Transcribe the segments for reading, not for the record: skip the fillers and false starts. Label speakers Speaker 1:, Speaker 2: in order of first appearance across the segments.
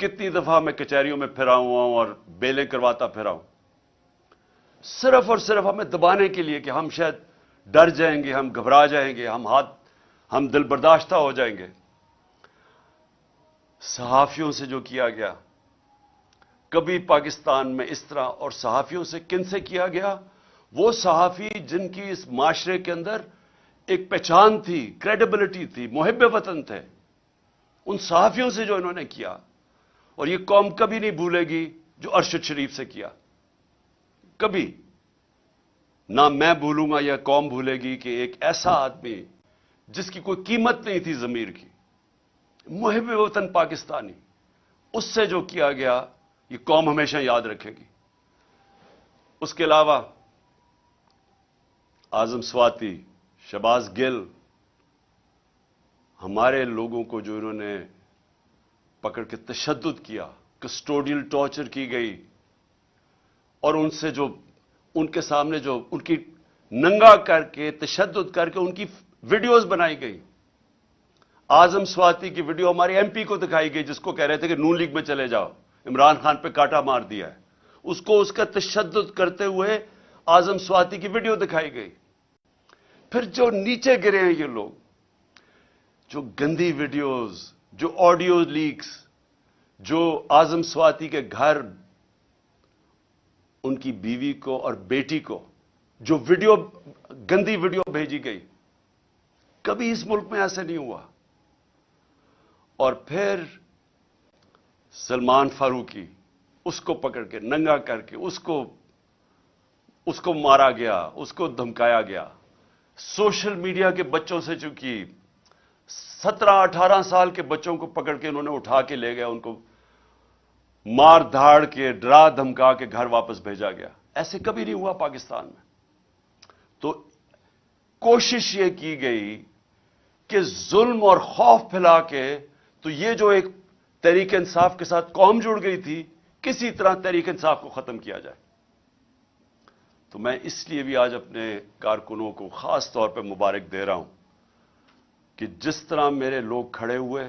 Speaker 1: کتنی دفعہ میں کچہریوں میں پھرا ہوا ہوں اور بیلیں کرواتا پھرا ہوں، صرف اور صرف ہمیں دبانے کے لیے کہ ہم شاید ڈر جائیں گے، ہم گھبرا جائیں گے، ہم دل برداشتہ ہو جائیں گے۔ صحافیوں سے جو کیا گیا، کبھی پاکستان میں اس طرح، اور صحافیوں سے کن سے کیا گیا؟ وہ صحافی جن کی اس معاشرے کے اندر ایک پہچان تھی، کریڈیبلٹی تھی، محب وطن تھے، ان صحافیوں سے جو انہوں نے کیا، اور یہ قوم کبھی نہیں بھولے گی جو ارشد شریف سے کیا، کبھی نہ میں بھولوں گا یا قوم بھولے گی کہ ایک ایسا آدمی جس کی کوئی قیمت نہیں تھی ضمیر کی، محب وطن پاکستانی، اس سے جو کیا گیا یہ قوم ہمیشہ یاد رکھے گی۔ اس کے علاوہ اعظم سواتی، شہباز گل، ہمارے لوگوں کو جو انہوں نے پکڑ کے تشدد کیا، کسٹوڈیل ٹارچر کی گئی، اور ان سے جو ان کے سامنے جو ان کی ننگا کر کے تشدد کر کے ان کی ویڈیوز بنائی گئی۔ اعظم سواتی کی ویڈیو ہمارے ایم پی کو دکھائی گئی جس کو کہہ رہے تھے کہ نون لیگ میں چلے جاؤ، عمران خان پہ کاٹا مار دیا ہے، اس کو اس کا تشدد کرتے ہوئے اعظم سواتی کی ویڈیو دکھائی گئی۔ پھر جو نیچے گرے ہیں یہ لوگ، جو گندی ویڈیوز، جو آڈیو لیکس، جو اعظم سواتی کے گھر ان کی بیوی کو اور بیٹی کو جو گندی ویڈیو بھیجی گئی، کبھی اس ملک میں ایسے نہیں ہوا۔ اور پھر سلمان فاروقی، اس کو پکڑ کے ننگا کر کے اس کو مارا گیا، اس کو دھمکایا گیا۔ سوشل میڈیا کے بچوں سے چونکہ 17-18 سال کے بچوں کو پکڑ کے انہوں نے اٹھا کے لے گیا، ان کو مار دھاڑ کے ڈرا دھمکا کے گھر واپس بھیجا گیا۔ ایسے کبھی نہیں ہوا پاکستان میں۔ تو کوشش یہ کی گئی کہ ظلم اور خوف پھیلا کے، تو یہ جو ایک تحریک انصاف کے ساتھ قوم جڑ گئی تھی، کسی طرح تحریک انصاف کو ختم کیا جائے۔ تو میں اس لیے بھی آج اپنے کارکنوں کو خاص طور پہ مبارک دے رہا ہوں کہ جس طرح میرے لوگ کھڑے ہوئے،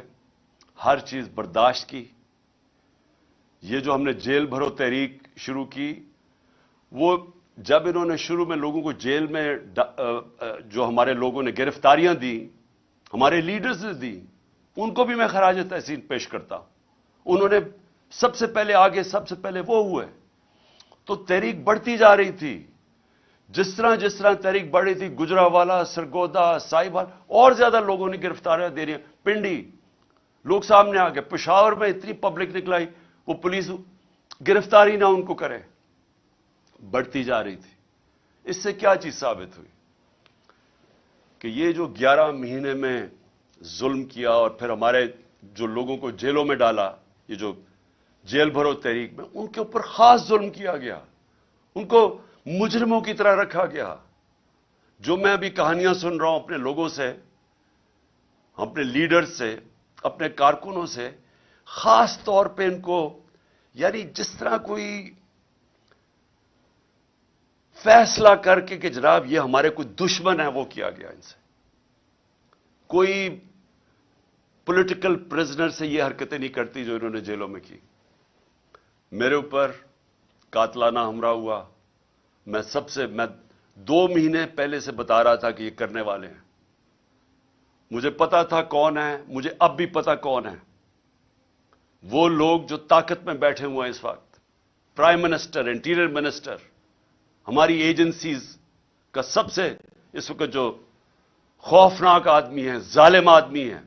Speaker 1: ہر چیز برداشت کی۔ یہ جو ہم نے جیل بھرو تحریک شروع کی، وہ جب انہوں نے شروع میں لوگوں کو جیل میں جو ہمارے لوگوں نے گرفتاریاں دیں، ہمارے لیڈرز نے دی، ان کو بھی میں خراج تحسین پیش کرتا ہوں۔ انہوں نے سب سے پہلے آگے، سب سے پہلے وہ ہوئے، تو تحریک بڑھتی جا رہی تھی۔ جس طرح تحریک بڑھ رہی تھی، گجرانوالہ، سرگودا، سائبال، اور زیادہ لوگوں نے گرفتاریاں دے رہی ہیں۔ پنڈی لوگ سامنے آ گئے، پشاور میں اتنی پبلک نکلائی، وہ پولیس گرفتاری نہ ان کو کرے، بڑھتی جا رہی تھی۔ اس سے کیا چیز ثابت ہوئی کہ یہ جو 11 مہینے میں ظلم کیا اور پھر ہمارے جو لوگوں کو جیلوں میں ڈالا، یہ جو جیل بھرو تحریک میں، ان کے اوپر خاص ظلم کیا گیا، ان کو مجرموں کی طرح رکھا گیا۔ جو میں ابھی کہانیاں سن رہا ہوں اپنے لوگوں سے، اپنے لیڈر سے، اپنے کارکنوں سے، خاص طور پہ ان کو، یعنی جس طرح کوئی فیصلہ کر کے کہ جناب یہ ہمارے کوئی دشمن ہے، وہ کیا گیا ان سے۔ کوئی پولیٹیکل پرزنر سے یہ حرکتیں نہیں کرتی جو انہوں نے جیلوں میں کی۔ میرے اوپر قاتلانہ حملہ ہوا، میں 2 مہینے پہلے سے بتا رہا تھا کہ یہ کرنے والے ہیں۔ مجھے پتا تھا کون ہے، مجھے اب بھی پتا کون ہے۔ وہ لوگ جو طاقت میں بیٹھے ہوئے ہیں اس وقت، پرائم منسٹر، انٹیریئر منسٹر، ہماری ایجنسیز کا سب سے اس وقت جو خوفناک آدمی ہے، ظالم آدمی ہے،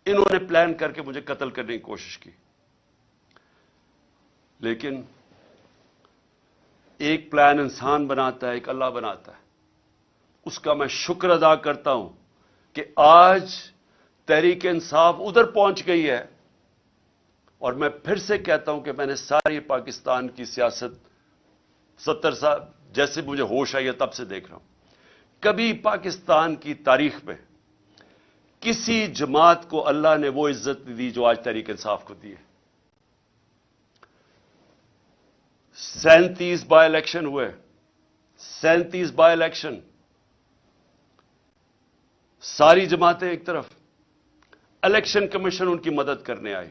Speaker 1: انہوں نے پلان کر کے مجھے قتل کرنے کی کوشش کی۔ لیکن ایک پلان انسان بناتا ہے، ایک اللہ بناتا ہے۔ اس کا میں شکر ادا کرتا ہوں کہ آج تحریک انصاف ادھر پہنچ گئی ہے، اور میں پھر سے کہتا ہوں کہ میں نے ساری پاکستان کی سیاست 70 سال جیسے مجھے ہوش آئی ہے تب سے دیکھ رہا ہوں۔ کبھی پاکستان کی تاریخ میں کسی جماعت کو اللہ نے وہ عزت نہیں دی جو آج تحریک انصاف کو دی ہے۔ 37 بائی الیکشن ہوئے، 37 بائی الیکشن، ساری جماعتیں ایک طرف، الیکشن کمیشن ان کی مدد کرنے آئی،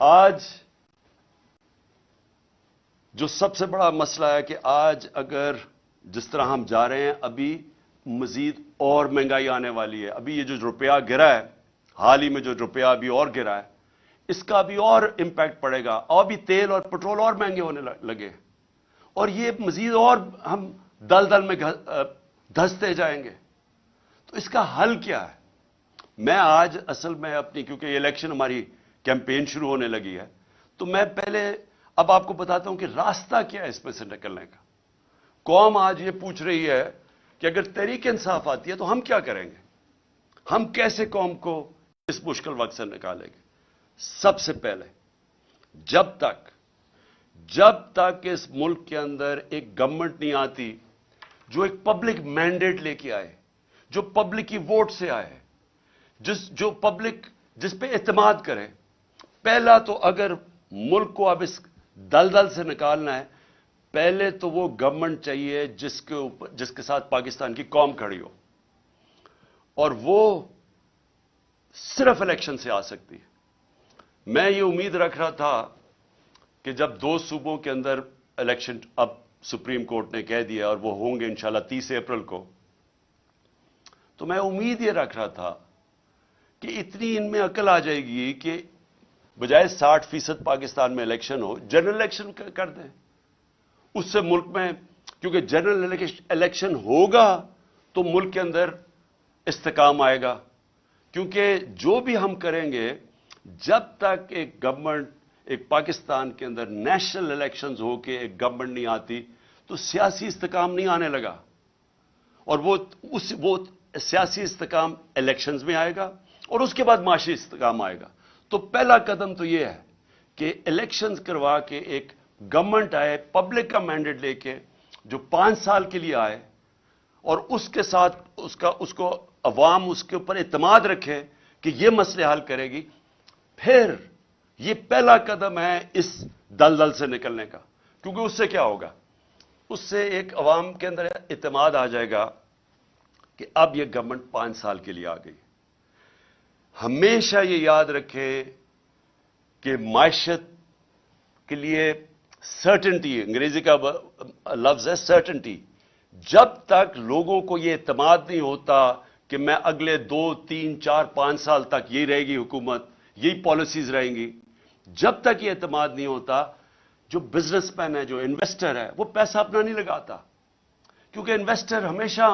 Speaker 1: آج جو سب سے بڑا مسئلہ ہے کہ آج اگر جس طرح ہم جا رہے ہیں ابھی مزید اور مہنگائی آنے والی ہے. ابھی یہ جو روپیہ گرا ہے، حال ہی میں جو روپیہ ابھی اور گرا ہے، اس کا بھی اور امپیکٹ پڑے گا. اور بھی تیل اور پٹرول اور مہنگے ہونے لگے اور یہ مزید اور ہم دلدل میں دھستے جائیں گے. تو اس کا حل کیا ہے؟ میں آج اصل میں اپنی، کیونکہ یہ الیکشن ہماری کیمپین شروع ہونے لگی ہے، تو میں پہلے اب آپ کو بتاتا ہوں کہ راستہ کیا ہے اس میں سے نکلنے کا. قوم آج یہ پوچھ رہی ہے کہ اگر تحریک انصاف آتی ہے تو ہم کیا کریں گے، ہم کیسے قوم کو اس مشکل وقت سے نکالیں گے. سب سے پہلے جب تک اس ملک کے اندر ایک گورنمنٹ نہیں آتی جو ایک پبلک مینڈیٹ لے کے آئے، جو پبلک کی ووٹ سے آئے، جو پبلک جس پہ اعتماد کرے. پہلا تو اگر ملک کو اب اس دلدل سے نکالنا ہے، پہلے تو وہ گورنمنٹ چاہیے جس کے ساتھ پاکستان کی قوم کھڑی ہو، اور وہ صرف الیکشن سے آ سکتی ہے. میں یہ امید رکھ رہا تھا کہ جب 2 صوبوں کے اندر الیکشن اب سپریم کورٹ نے کہہ دیا اور وہ ہوں گے انشاءاللہ 30 اپریل کو، تو میں امید یہ رکھ رہا تھا کہ اتنی ان میں عقل آ جائے گی کہ بجائے 60% پاکستان میں الیکشن ہو، جنرل الیکشن کر دیں. اس سے ملک میں، کیونکہ جنرل الیکشن ہوگا تو ملک کے اندر استحکام آئے گا. کیونکہ جو بھی ہم کریں گے، جب تک ایک گورنمنٹ، ایک پاکستان کے اندر نیشنل الیکشنز ہو کے ایک گورنمنٹ نہیں آتی تو سیاسی استحکام نہیں آنے لگا. اور وہ سیاسی استحکام الیکشنز میں آئے گا اور اس کے بعد معاشی استحکام آئے گا. تو پہلا قدم تو یہ ہے کہ الیکشنز کروا کے ایک گورنمنٹ آئے پبلک کا مینڈیٹ لے کے، جو 5 سال کے لیے آئے، اور اس کے ساتھ اس کو عوام اس کے اوپر اعتماد رکھے کہ یہ مسئلے حل کرے گی. پھر یہ پہلا قدم ہے اس دلدل سے نکلنے کا. کیونکہ اس سے کیا ہوگا؟ اس سے ایک عوام کے اندر اعتماد آ جائے گا کہ اب یہ گورنمنٹ 5 سال کے لیے آ گئی. ہمیشہ یہ یاد رکھے کہ معیشت کے لیے سرٹنٹی، انگریزی کا لفظ ہے سرٹنٹی. جب تک لوگوں کو یہ اعتماد نہیں ہوتا کہ میں اگلے 2 3 4 5 سال تک یہی رہے گی حکومت، یہی پالیسیز رہیں گی، جب تک یہ اعتماد نہیں ہوتا، جو بزنس مین ہے، جو انویسٹر ہے، وہ پیسہ اپنا نہیں لگاتا. کیونکہ انویسٹر ہمیشہ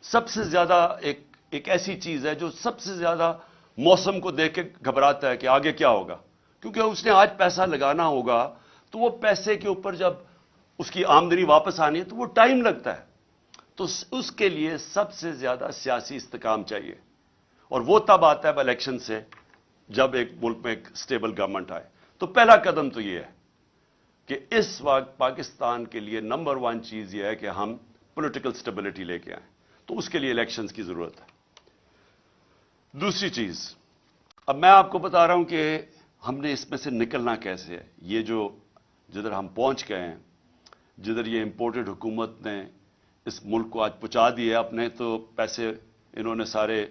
Speaker 1: سب سے زیادہ ایک ایسی چیز ہے جو سب سے زیادہ موسم کو دیکھ کے گھبراتا ہے کہ آگے کیا ہوگا. کیونکہ اس نے آج پیسہ لگانا ہوگا تو وہ پیسے کے اوپر جب اس کی آمدنی واپس آنی ہے تو وہ ٹائم لگتا ہے. تو اس کے لیے سب سے زیادہ سیاسی استحکام چاہیے، اور وہ تب آتا ہے الیکشن سے، جب ایک ملک میں ایک سٹیبل گورنمنٹ آئے. تو پہلا قدم تو یہ ہے کہ اس وقت پاکستان کے لیے نمبر 1 چیز یہ ہے کہ ہم پولیٹیکل سٹیبلٹی لے کے آئیں. تو اس کے لیے الیکشنز کی ضرورت ہے. دوسری چیز، اب میں آپ کو بتا رہا ہوں کہ ہم نے اس میں سے نکلنا کیسے ہے. یہ جدھر ہم پہنچ گئے ہیں، جدھر یہ امپورٹڈ حکومت نے اس ملک کو آج پہنچا دیا، اپنے تو پیسے انہوں نے سارے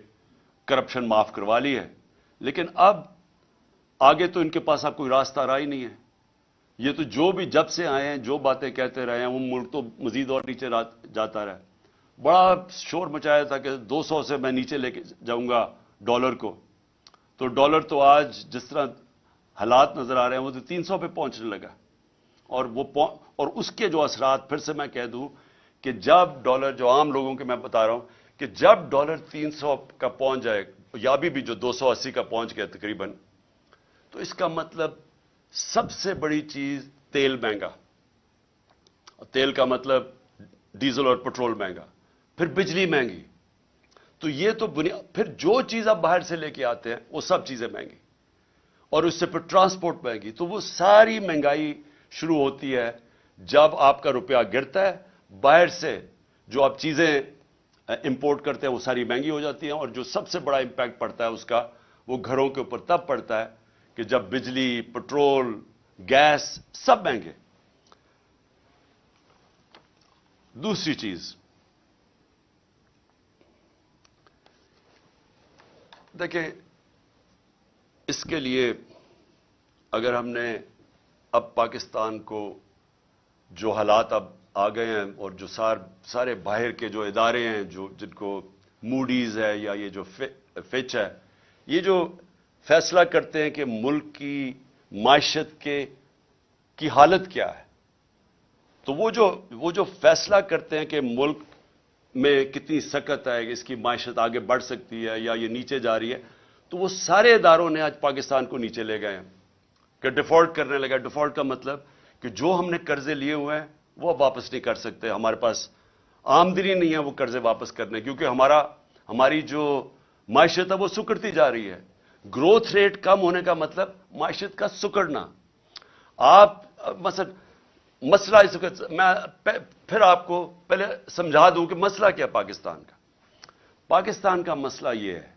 Speaker 1: کرپشن معاف کروا لی ہے، لیکن اب آگے تو ان کے پاس اب کوئی راستہ رہا ہی نہیں ہے. یہ تو جو بھی جب سے آئے ہیں جو باتیں کہتے رہے ہیں، وہ ملک تو مزید اور نیچے جاتا رہا. بڑا شور مچایا تھا کہ 200 سے میں نیچے لے کے جاؤں گا ڈالر کو. تو ڈالر تو آج جس طرح حالات نظر آ رہے ہیں وہ تو 300 پہ پہنچنے لگا. اور اس کے جو اثرات، پھر سے میں کہہ دوں کہ جب ڈالر، جو عام لوگوں کے میں بتا رہا ہوں کہ جب ڈالر 300 کا پہنچ جائے، یا ابھی بھی جو 280 کا پہنچ گیا تقریباً، تو اس کا مطلب سب سے بڑی چیز تیل مہنگا. تیل کا مطلب ڈیزل اور پٹرول مہنگا، پھر بجلی مہنگی. تو یہ تو پھر جو چیز آپ باہر سے لے کے آتے ہیں وہ سب چیزیں مہنگی، اور اس سے پھر ٹرانسپورٹ مہنگی. تو وہ ساری مہنگائی شروع ہوتی ہے جب آپ کا روپیہ گرتا ہے. باہر سے جو آپ چیزیں امپورٹ کرتے ہیں وہ ساری مہنگی ہو جاتی ہیں، اور جو سب سے بڑا امپیکٹ پڑتا ہے اس کا، وہ گھروں کے اوپر تب پڑتا ہے کہ جب بجلی، پٹرول، گیس سب مہنگے. دوسری چیز دیکھیں، اس کے لیے اگر ہم نے اب پاکستان کو جو حالات اب آ گئے ہیں اور جو سارے باہر کے جو ادارے ہیں جن کو موڈیز ہے یا یہ جو فچ ہے، یہ جو فیصلہ کرتے ہیں کہ ملک کی معیشت کی حالت کیا ہے، تو وہ جو فیصلہ کرتے ہیں کہ ملک میں کتنی سکت ہے، اس کی معیشت آگے بڑھ سکتی ہے یا یہ نیچے جا رہی ہے، تو وہ سارے اداروں نے آج پاکستان کو نیچے لے گئے ہیں کہ ڈیفالٹ کرنے لگا۔ ڈیفالٹ کا مطلب کہ جو ہم نے قرضے لیے ہوئے ہیں وہ اب واپس نہیں کر سکتے، ہمارے پاس آمدنی نہیں ہے وہ قرضے واپس کرنے، کیونکہ ہماری جو معیشت ہے وہ سکڑتی جا رہی ہے۔ گروتھ ریٹ کم ہونے کا مطلب معیشت کا سکڑنا۔ آپ مثلا مسئلہ اس وقت میں پھر آپ کو پہلے سمجھا دوں کہ مسئلہ کیا پاکستان کا۔ پاکستان کا مسئلہ یہ ہے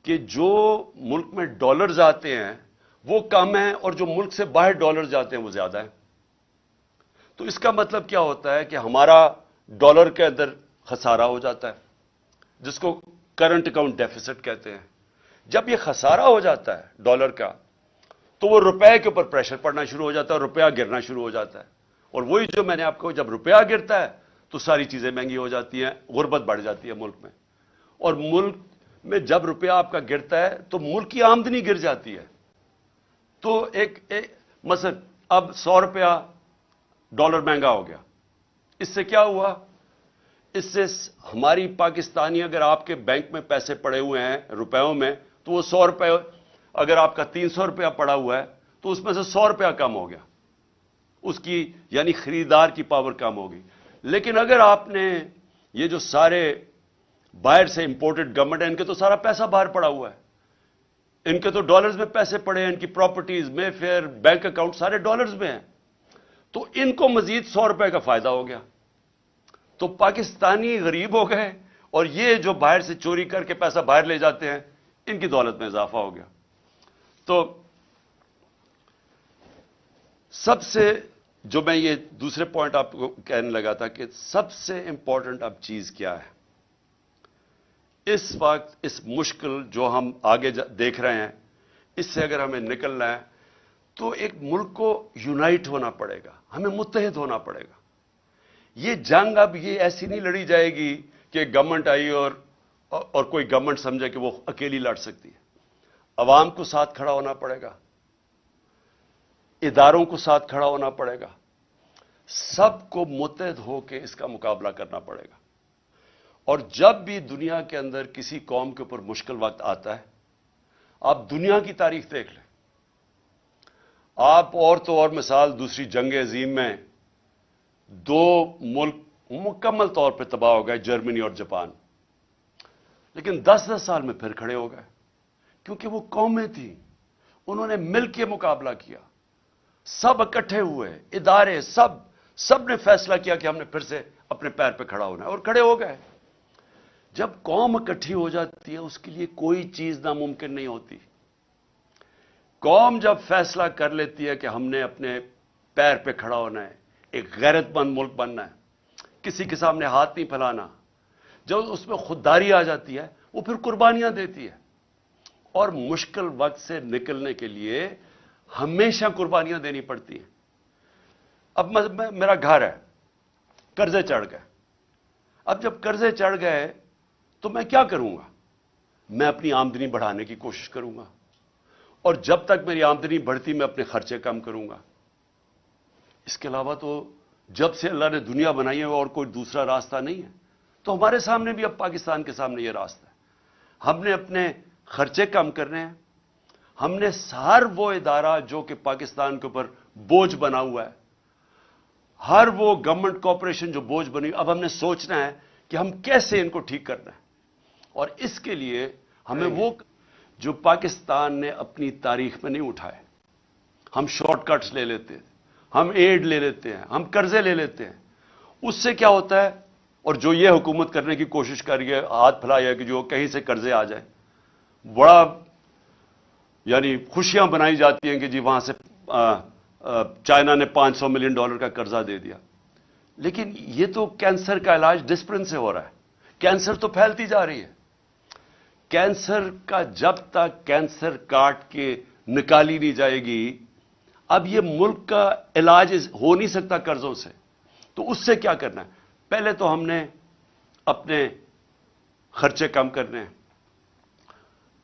Speaker 1: کہ جو ملک میں ڈالرز آتے ہیں وہ کم ہیں اور جو ملک سے باہر ڈالرز جاتے ہیں وہ زیادہ ہیں۔ تو اس کا مطلب کیا ہوتا ہے کہ ہمارا ڈالر کے اندر خسارہ ہو جاتا ہے، جس کو کرنٹ اکاؤنٹ ڈیفیسٹ کہتے ہیں۔ جب یہ خسارہ ہو جاتا ہے ڈالر کا تو وہ روپے کے اوپر پریشر پڑنا شروع ہو جاتا ہے اور روپیہ گرنا شروع ہو جاتا ہے۔ اور وہی جو میں نے آپ کو، جب روپیہ گرتا ہے تو ساری چیزیں مہنگی ہو جاتی ہیں، غربت بڑھ جاتی ہے ملک میں۔ اور ملک میں جب روپیہ آپ کا گرتا ہے تو ملک کی آمدنی گر جاتی ہے۔ تو مثلا اب 100 روپیہ ڈالر مہنگا ہو گیا، اس سے کیا ہوا؟ اس سے ہماری پاکستانی، اگر آپ کے بینک میں پیسے پڑے ہوئے ہیں روپیوں میں تو وہ 100 روپے، اگر آپ کا 300 روپیہ پڑا ہوا ہے تو اس میں سے 100 روپیہ کم ہو گیا، اس کی یعنی خریدار کی پاور کم ہوگی۔ لیکن اگر آپ نے یہ جو سارے باہر سے امپورٹڈ گورنمنٹ ہے، ان کے تو سارا پیسہ باہر پڑا ہوا ہے، ان کے تو ڈالرز میں پیسے پڑے ہیں، ان کی پراپرٹیز میں فیئر بینک اکاؤنٹ سارے ڈالرز میں ہیں، تو ان کو مزید 100 روپے کا فائدہ ہو گیا۔ تو پاکستانی غریب ہو گئے اور یہ جو باہر سے چوری کر کے پیسہ باہر لے جاتے ہیں ان کی دولت میں اضافہ ہو گیا۔ تو سب سے جو میں یہ دوسرے پوائنٹ آپ کو کہنے لگا تھا کہ سب سے امپورٹنٹ اب چیز کیا ہے اس وقت، اس مشکل جو ہم آگے دیکھ رہے ہیں، اس سے اگر ہمیں نکلنا ہے تو ایک ملک کو یونائٹ ہونا پڑے گا، ہمیں متحد ہونا پڑے گا۔ یہ جنگ اب یہ ایسی نہیں لڑی جائے گی کہ گورنمنٹ آئی اور کوئی گورنمنٹ سمجھے کہ وہ اکیلی لڑ سکتی ہے۔ عوام کو ساتھ کھڑا ہونا پڑے گا، اداروں کو ساتھ کھڑا ہونا پڑے گا، سب کو متحد ہو کے اس کا مقابلہ کرنا پڑے گا۔ اور جب بھی دنیا کے اندر کسی قوم کے اوپر مشکل وقت آتا ہے، آپ دنیا کی تاریخ دیکھ لیں، آپ اور تو اور مثال دوسری جنگ عظیم میں 2 ملک مکمل طور پہ تباہ ہو گئے، جرمنی اور جاپان، لیکن 10 سال میں پھر کھڑے ہو گئے، کیونکہ وہ قومیں تھیں، انہوں نے مل کے مقابلہ کیا، سب اکٹھے ہوئے، ادارے سب نے فیصلہ کیا کہ ہم نے پھر سے اپنے پیر پہ کھڑا ہونا ہے اور کھڑے ہو گئے۔ جب قوم اکٹھی ہو جاتی ہے اس کے لیے کوئی چیز ناممکن نہیں ہوتی۔ قوم جب فیصلہ کر لیتی ہے کہ ہم نے اپنے پیر پہ کھڑا ہونا ہے، ایک غیرت مند ملک بننا ہے، کسی کے سامنے ہاتھ نہیں پھیلانا، جب اس میں خودداری آ جاتی ہے وہ پھر قربانیاں دیتی ہے۔ اور مشکل وقت سے نکلنے کے لیے ہمیشہ قربانیاں دینی پڑتی ہیں۔ اب میرا گھر ہے، قرضے چڑھ گئے، اب جب قرضے چڑھ گئے تو میں کیا کروں گا؟ میں اپنی آمدنی بڑھانے کی کوشش کروں گا، اور جب تک میری آمدنی بڑھتی میں اپنے خرچے کم کروں گا۔ اس کے علاوہ تو جب سے اللہ نے دنیا بنائی ہے اور کوئی دوسرا راستہ نہیں ہے۔ تو ہمارے سامنے بھی اب پاکستان کے سامنے یہ راستہ ہے، ہم نے اپنے خرچے کم کرنے ہیں، ہم نے ہر وہ ادارہ جو کہ پاکستان کے اوپر بوجھ بنا ہوا ہے، ہر وہ گورنمنٹ کارپوریشن جو بوجھ بنی، اب ہم نے سوچنا ہے کہ ہم کیسے ان کو ٹھیک کرنا ہے۔ اور اس کے لیے ہمیں وہ جو پاکستان نے اپنی تاریخ میں نہیں اٹھائے، ہم شارٹ کٹس لے لیتے ہیں، ہم ایڈ لے لیتے ہیں، ہم قرضے لے لیتے ہیں، اس سے کیا ہوتا ہے؟ اور جو یہ حکومت کرنے کی کوشش کر رہی ہے، ہاتھ پھیلایا کہ جو کہیں سے قرضے آ جائیں، بڑا یعنی خوشیاں بنائی جاتی ہیں کہ جی وہاں سے چائنا نے $500 ملین کا قرضہ دے دیا، لیکن یہ تو کینسر کا علاج ڈسپرن سے ہو رہا ہے، کینسر تو پھیلتی جا رہی ہے۔ کینسر کا جب تک کینسر کاٹ کے نکالی نہیں جائے گی. اب یہ ملک کا علاج ہو نہیں سکتا قرضوں سے. تو اس سے کیا کرنا ہے؟ پہلے تو ہم نے اپنے خرچے کم کرنے ہیں.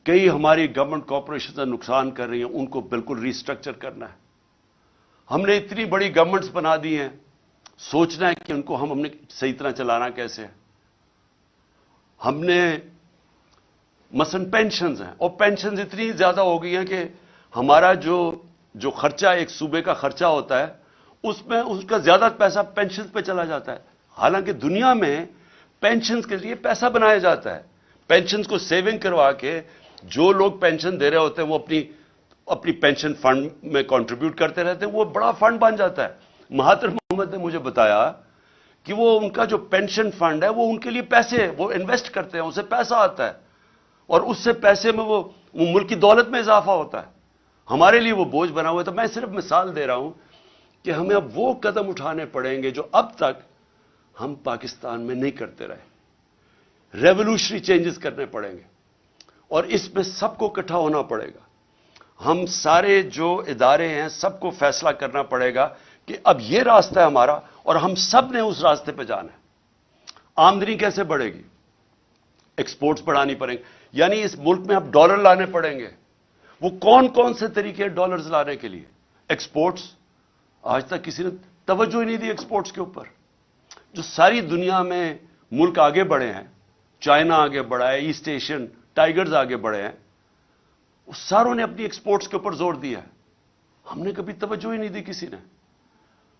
Speaker 1: کئی ہماری گورنمنٹ کارپوریشن سے نقصان کر رہی ہیں, ان کو بالکل ریسٹرکچر کرنا ہے. ہم نے اتنی بڑی گورنمنٹس بنا دی ہیں, سوچنا ہے کہ ان کو ہم نے صحیح طرح چلانا کیسے ہے. ہم نے مثلا پینشنز ہیں, اور پینشنز اتنی زیادہ ہو گئی ہیں کہ ہمارا جو خرچہ ایک صوبے کا خرچہ ہوتا ہے, اس میں اس کا زیادہ پیسہ پینشنز پہ چلا جاتا ہے. حالانکہ دنیا میں پینشنز کے لیے پیسہ بنایا جاتا ہے. پینشنز کو سیونگ کروا کے جو لوگ پینشن دے رہے ہوتے ہیں وہ اپنی پینشن فنڈ میں کنٹریبیوٹ کرتے رہتے ہیں, وہ بڑا فنڈ بن جاتا ہے. مہاتر محمد نے مجھے بتایا کہ وہ ان کا جو پینشن فنڈ ہے وہ ان کے لیے پیسے وہ انویسٹ کرتے ہیں, اسے پیسہ آتا ہے, اور اس سے پیسے میں وہ ملک کی دولت میں اضافہ ہوتا ہے. ہمارے لیے وہ بوجھ بنا ہوا ہے. تو میں صرف مثال دے رہا ہوں کہ ہمیں اب وہ قدم اٹھانے پڑیں گے جو اب تک ہم پاکستان میں نہیں کرتے رہے. ریولوشنری چینجز کرنے پڑیں گے, اور اس میں سب کو اکٹھا ہونا پڑے گا. ہم سارے جو ادارے ہیں سب کو فیصلہ کرنا پڑے گا کہ اب یہ راستہ ہے ہمارا, اور ہم سب نے اس راستے پہ جانا ہے. آمدنی کیسے بڑھے گی؟ ایکسپورٹس بڑھانی پڑیں گے. یعنی اس ملک میں اب ڈالر لانے پڑیں گے. وہ کون کون سے طریقے ڈالرز لانے کے لیے؟ ایکسپورٹس. آج تک کسی نے توجہ ہی نہیں دی ایکسپورٹس کے اوپر. جو ساری دنیا میں ملک آگے بڑھے ہیں, چائنا آگے بڑھا ہے, ایسٹ ایشین ٹائیگرز آگے بڑھے ہیں, وہ ساروں نے اپنی ایکسپورٹس کے اوپر زور دیا ہے. ہم نے کبھی توجہ ہی نہیں دی کسی نے.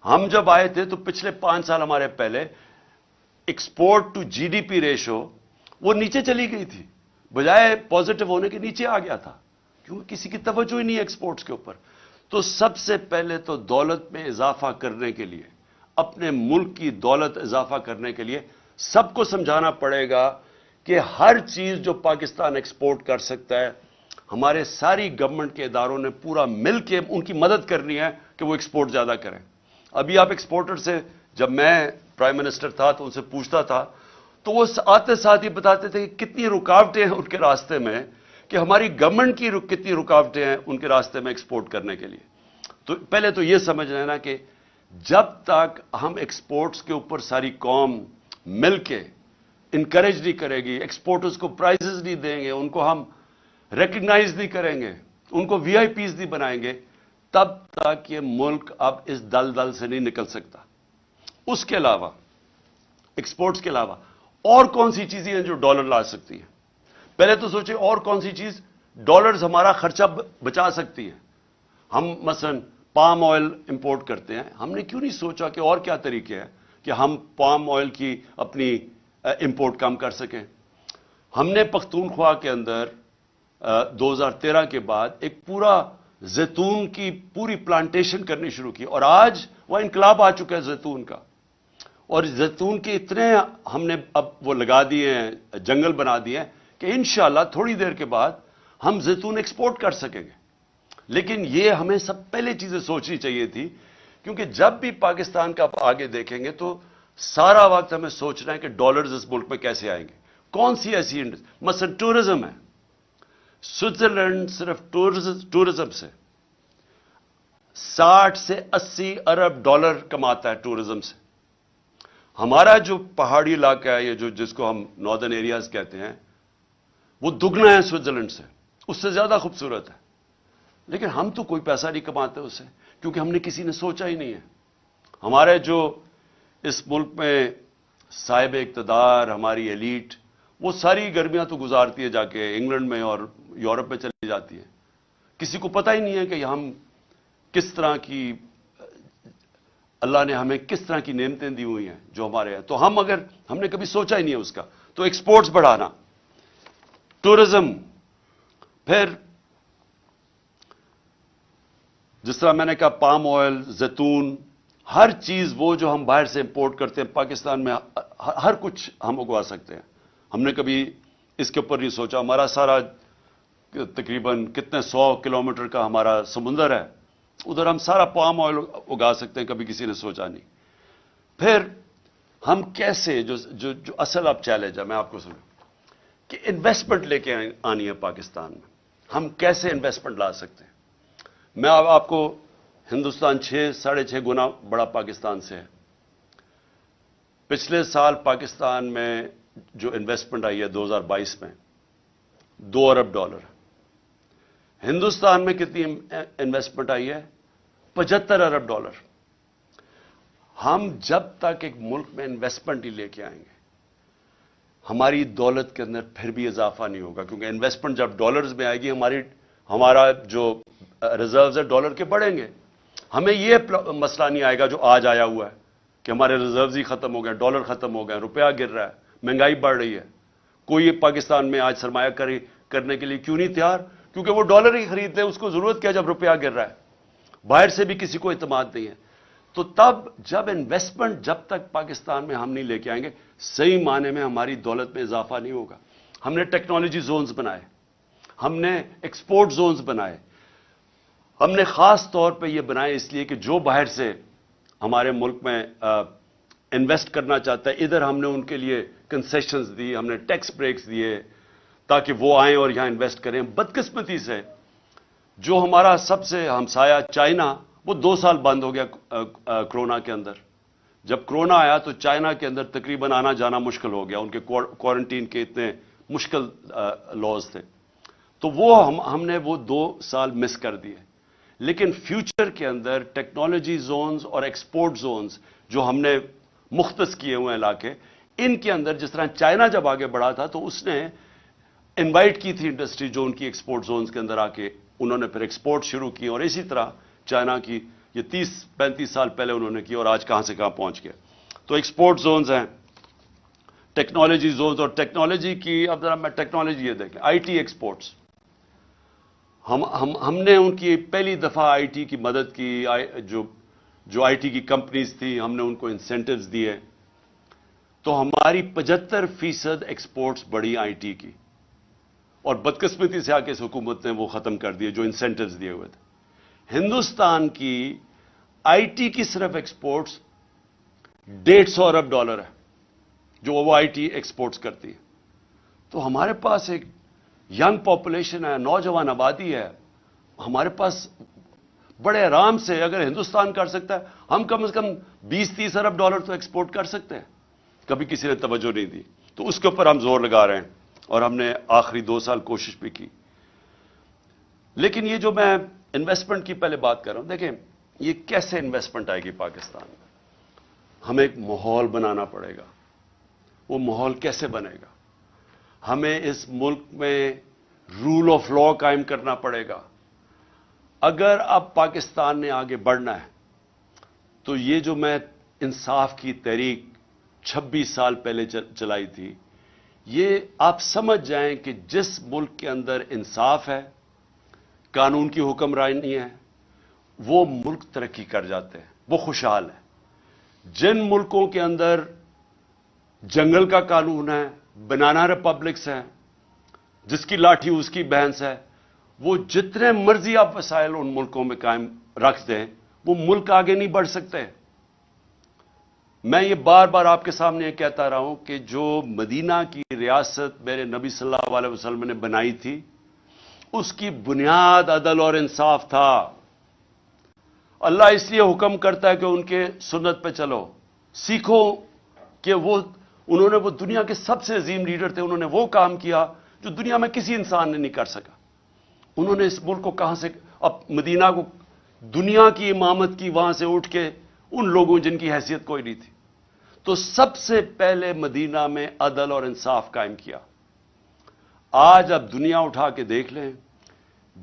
Speaker 1: ہم جب آئے تھے تو پچھلے 5 سال ہمارے پہلے export to G D P ratio وہ نیچے چلی گئی تھی, بجائے پازیٹو ہونے کے نیچے آ گیا تھا, کیونکہ کسی کی توجہ ہی نہیں ہے ایکسپورٹس کے اوپر. تو سب سے پہلے تو دولت میں اضافہ کرنے کے لیے, اپنے ملک کی دولت اضافہ کرنے کے لیے سب کو سمجھانا پڑے گا کہ ہر چیز جو پاکستان ایکسپورٹ کر سکتا ہے, ہمارے ساری گورنمنٹ کے اداروں نے پورا مل کے ان کی مدد کرنی ہے کہ وہ ایکسپورٹ زیادہ کریں. ابھی آپ ایکسپورٹر سے, جب میں پرائم منسٹر تھا تو ان سے پوچھتا تھا تو وہ آتے ساتھ ہی بتاتے تھے کہ کتنی رکاوٹیں ہیں ان کے راستے میں, کہ ہماری گورنمنٹ کی کتنی رکاوٹیں ہیں ان کے راستے میں ایکسپورٹ کرنے کے لیے. تو پہلے تو یہ سمجھ لینا کہ جب تک ہم ایکسپورٹس کے اوپر ساری قوم مل کے انکریج نہیں کرے گی, ایکسپورٹرز کو پرائزز نہیں دیں گے, ان کو ہم ریکگنائز نہیں کریں گے, ان کو وی آئی پیز نہیں بنائیں گے, تب تک یہ ملک اب اس دلدل سے نہیں نکل سکتا. اس کے علاوہ, ایکسپورٹس کے علاوہ اور کون سی چیزیں ہیں جو ڈالر لا سکتی ہیں؟ پہلے تو سوچیں اور کون سی چیز ڈالرز ہمارا خرچہ بچا سکتی ہے. ہم مثلا پام آئل امپورٹ کرتے ہیں, ہم نے کیوں نہیں سوچا کہ اور کیا طریقے ہیں کہ ہم پام آئل کی اپنی امپورٹ کم کر سکیں. ہم نے پختونخوا کے اندر 2013 کے بعد ایک پورا زیتون کی پوری پلانٹیشن کرنی شروع کی, اور آج وہ انقلاب آ چکا ہے زیتون کا. اور زیتون کے اتنے ہم نے اب وہ لگا دیے ہیں, جنگل بنا دیے ہیں کہ انشاءاللہ تھوڑی دیر کے بعد ہم زیتون ایکسپورٹ کر سکیں گے. لیکن یہ ہمیں سب پہلے چیزیں سوچنی چاہیے تھی, کیونکہ جب بھی پاکستان کا آپ آگے دیکھیں گے تو سارا وقت ہمیں سوچنا ہے کہ ڈالرز اس ملک میں کیسے آئیں گے. کون سی ایسی مثلا ٹورزم ہے. سوئٹزرلینڈ صرف ٹورزم سے 60 سے 80 ارب ڈالر کماتا ہے ٹورزم سے. ہمارا جو پہاڑی علاقہ ہے, یہ جس کو ہم ناردرن ایریاز کہتے ہیں, وہ دگنا ہے سوئٹزرلینڈ سے, اس سے زیادہ خوبصورت ہے. لیکن ہم تو کوئی پیسہ نہیں کماتے اس سے, کیونکہ ہم نے کسی نے سوچا ہی نہیں ہے. ہمارے جو اس ملک میں صاحب اقتدار, ہماری ایلیٹ, وہ ساری گرمیاں تو گزارتی ہے جا کے انگلینڈ میں اور یورپ میں چلی جاتی ہے. کسی کو پتہ ہی نہیں ہے کہ ہم کس طرح کی, اللہ نے ہمیں کس طرح کی نعمتیں دی ہوئی ہیں جو ہمارے ہیں. تو ہم نے کبھی سوچا ہی نہیں ہے اس کا. تو ایکسپورٹس بڑھانا, ٹورزم, پھر جس طرح میں نے کہا پام آئل, زیتون, ہر چیز وہ جو ہم باہر سے امپورٹ کرتے ہیں پاکستان میں ہر کچھ ہم اگوا سکتے ہیں. ہم نے کبھی اس کے اوپر نہیں سوچا. ہمارا سارا تقریباً کتنے 100 کلومیٹر کا ہمارا سمندر ہے, ادھر ہم سارا پام آئل اگا سکتے ہیں, کبھی کسی نے سوچا نہیں. پھر ہم کیسے, جو اصل اب چیلنج ہے میں آپ کو سنوں کہ انویسٹمنٹ لے کے آنی ہے پاکستان میں, ہم کیسے انویسٹمنٹ لا سکتے ہیں. میں آپ کو ہندوستان 6-6.5 گنا بڑا پاکستان سے ہے. پچھلے سال پاکستان میں جو انویسٹمنٹ آئی ہے 2022 میں $2 ارب. ہندوستان میں کتنی انویسٹمنٹ آئی ہے؟ $75 ارب. ہم جب تک ایک ملک میں انویسٹمنٹ ہی لے کے آئیں گے ہماری دولت کے اندر پھر بھی اضافہ نہیں ہوگا, کیونکہ انویسٹمنٹ جب ڈالرز میں آئے گی ہمارا جو ریزروز ہے ڈالر کے بڑھیں گے. ہمیں یہ مسئلہ نہیں آئے گا جو آج آیا ہوا ہے کہ ہمارے ریزروز ہی ختم ہو گئے, ڈالر ختم ہو گئے, روپیہ گر رہا ہے, مہنگائی بڑھ رہی ہے. کوئی پاکستان میں آج سرمایہ کاری کرنے کے لیے کیوں نہیں تیار؟ کیونکہ وہ ڈالر ہی خرید لے, اس کو ضرورت کیا جب روپیہ گر رہا ہے. باہر سے بھی کسی کو اعتماد نہیں ہے. تو تب جب انویسٹمنٹ جب تک پاکستان میں ہم نہیں لے کے آئیں گے صحیح معنی میں ہماری دولت میں اضافہ نہیں ہوگا. ہم نے ٹیکنالوجی زونز بنائے, ہم نے ایکسپورٹ زونز بنائے, ہم نے خاص طور پہ یہ بنائے اس لیے کہ جو باہر سے ہمارے ملک میں انویسٹ کرنا چاہتا ہے ادھر ہم نے ان کے لیے کنسیشنز دی, ہم نے ٹیکس بریکس دیے تاکہ وہ آئیں اور یہاں انویسٹ کریں. بدقسمتی سے جو ہمارا سب سے ہمسایہ چائنا وہ 2 سال بند ہو گیا کرونا کے اندر. جب کرونا آیا تو چائنا کے اندر تقریباً آنا جانا مشکل ہو گیا, ان کے کوارنٹین کے اتنے مشکل لاز تھے. تو وہ ہم نے وہ 2 سال مس کر دیے. لیکن فیوچر کے اندر ٹیکنالوجی زونز اور ایکسپورٹ زونز جو ہم نے مختص کیے ہوئے علاقے, ان کے اندر جس طرح چائنا جب آگے بڑھا تھا تو اس نے انوائٹ کی تھی انڈسٹری جو ان کی ایکسپورٹ زونز کے اندر آ کے انہوں نے پھر ایکسپورٹ شروع کی, اور اسی طرح چائنا کی یہ 30-35 سال پہلے انہوں نے کی اور آج کہاں سے کہاں پہنچ گئے. تو ایکسپورٹ زونز ہیں, ٹیکنالوجی زونز, اور ٹیکنالوجی کی اب ذرا میں ٹیکنالوجی یہ دیکھیں, آئی ٹی ایکسپورٹس. ہم نے ان کی پہلی دفعہ آئی ٹی کی مدد کی, جو آئی ٹی کی کمپنیز تھیں ہم نے ان کو انسینٹیوز دیے, تو ہماری 75% ایکسپورٹس بڑی آئی ٹی کی, اور بدقسمتی سے آ کے اس حکومت نے وہ ختم کر دیے جو انسینٹیوز دیے ہوئے تھے. ہندوستان کی آئی ٹی کی صرف ایکسپورٹس $150 ارب ہے جو وہ آئی ٹی ایکسپورٹس کرتی ہے. تو ہمارے پاس ایک ینگ پاپولیشن ہے, نوجوان آبادی ہے, ہمارے پاس بڑے آرام سے اگر ہندوستان کر سکتا ہے ہم کم از کم $20-30 ارب تو ایکسپورٹ کر سکتے ہیں. کبھی کسی نے توجہ نہیں دی, تو اس کے اوپر ہم زور لگا رہے ہیں اور ہم نے آخری 2 سال کوشش بھی کی. لیکن یہ جو میں انویسٹمنٹ کی پہلے بات کر رہا ہوں, دیکھیں یہ کیسے انویسٹمنٹ آئے گی پاکستان میں؟ ہمیں ایک ماحول بنانا پڑے گا. وہ ماحول کیسے بنے گا؟ ہمیں اس ملک میں رول آف لا قائم کرنا پڑے گا. اگر اب پاکستان نے آگے بڑھنا ہے تو یہ جو میں انصاف کی تحریک 26 سال پہلے چلائی تھی, یہ آپ سمجھ جائیں کہ جس ملک کے اندر انصاف ہے, قانون کی حکمرانی ہے, وہ ملک ترقی کر جاتے ہیں, وہ خوشحال ہے. جن ملکوں کے اندر جنگل کا قانون ہے, بنانا ریپبلکس ہیں, جس کی لاٹھی اس کی بھینس ہے, وہ جتنے مرضی آپ وسائل ان ملکوں میں قائم رکھ دیں وہ ملک آگے نہیں بڑھ سکتے. میں یہ بار بار آپ کے سامنے یہ کہتا رہا ہوں کہ جو مدینہ کی ریاست میرے نبی صلی اللہ علیہ وسلم نے بنائی تھی اس کی بنیاد عدل اور انصاف تھا. اللہ اس لیے حکم کرتا ہے کہ ان کے سنت پہ چلو, سیکھو کہ انہوں نے وہ دنیا کے سب سے عظیم لیڈر تھے, انہوں نے وہ کام کیا جو دنیا میں کسی انسان نے نہیں کر سکا. انہوں نے اس ملک کو کہاں سے, اب مدینہ کو دنیا کی امامت کی وہاں سے اٹھ کے ان لوگوں جن کی حیثیت کوئی نہیں تھی. تو سب سے پہلے مدینہ میں عدل اور انصاف قائم کیا. آج اب دنیا اٹھا کے دیکھ لیں,